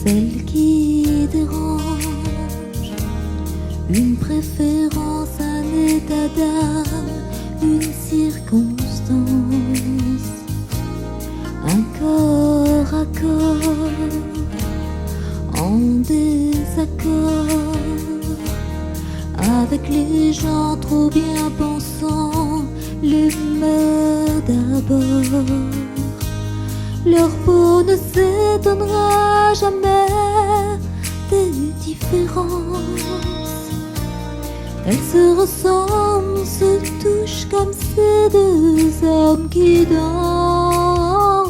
celle qui dérange, une préférence, un état d'âme, une circonstance, un corps à corps en désaccord avec les gens trop bien pensants, l'humeur d'abord. Leur peau ne s'étonnera jamais des différences. Elles se ressemblent, se touchent comme ces deux hommes qui dansent.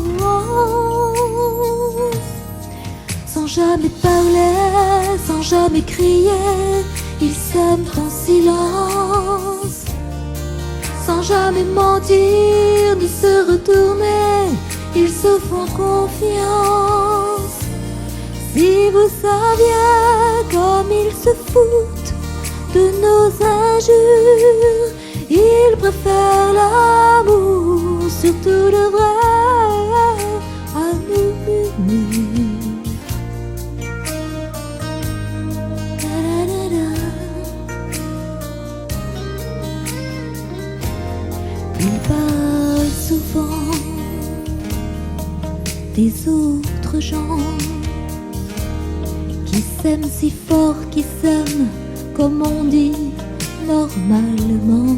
Sans jamais parler, sans jamais crier, ils s'aiment en silence. Sans jamais mentir ni se retourner, ils se font confiance. Si vous saviez comme ils se foutent de nos injures, ils préfèrent l'amour, surtout le vrai, à nous murmures. Ils parlent souvent des autres gens qui s'aiment si fort, qui s'aiment comme on dit normalement.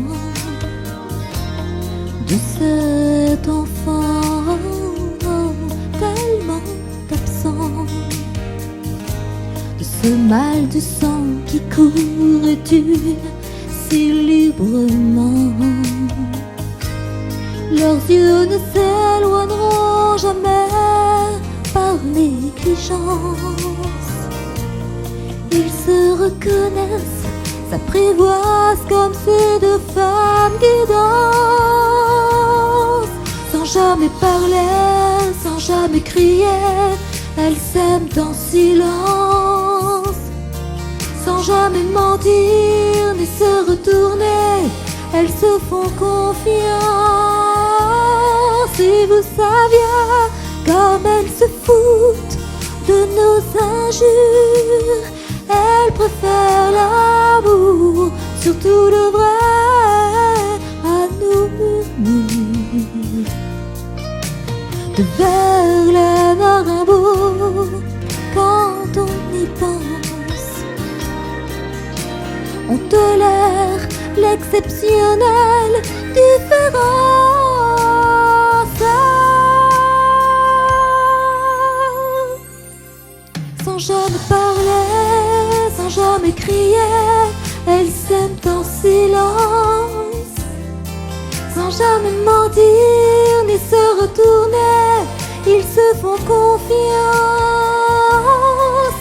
De cet enfant tellement absent, de ce mal du sang qui court et tue si librement. Leurs yeux ne s'éloigneront jamais par négligence. Ils se reconnaissent, s'apprivoisent comme ces deux femmes qui dansent. Sans jamais parler, sans jamais crier, elles s'aiment en silence. Sans jamais mentir ni se retourner, elles se font confiance. Si vous saviez comme elles se foutent de nos injures, elles préfèrent l'amour, surtout le vrai, à nos murmures. De vers les marabouts, quand on y pense, on tolère l'exceptionnel différence. Sans jamais parler, sans jamais crier, elles s'aiment en silence. Sans jamais mentir ni se retourner, ils se font confiance.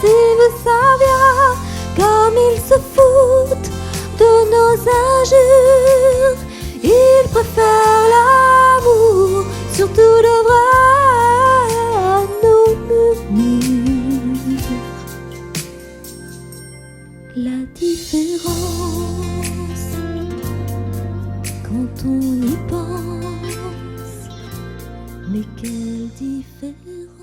Si vous saviez comme ils se foutent de nos injures, ils préfèrent l'amour, surtout le vrai, à nos murmures. La différence, quand on y pense, mais quelle différence.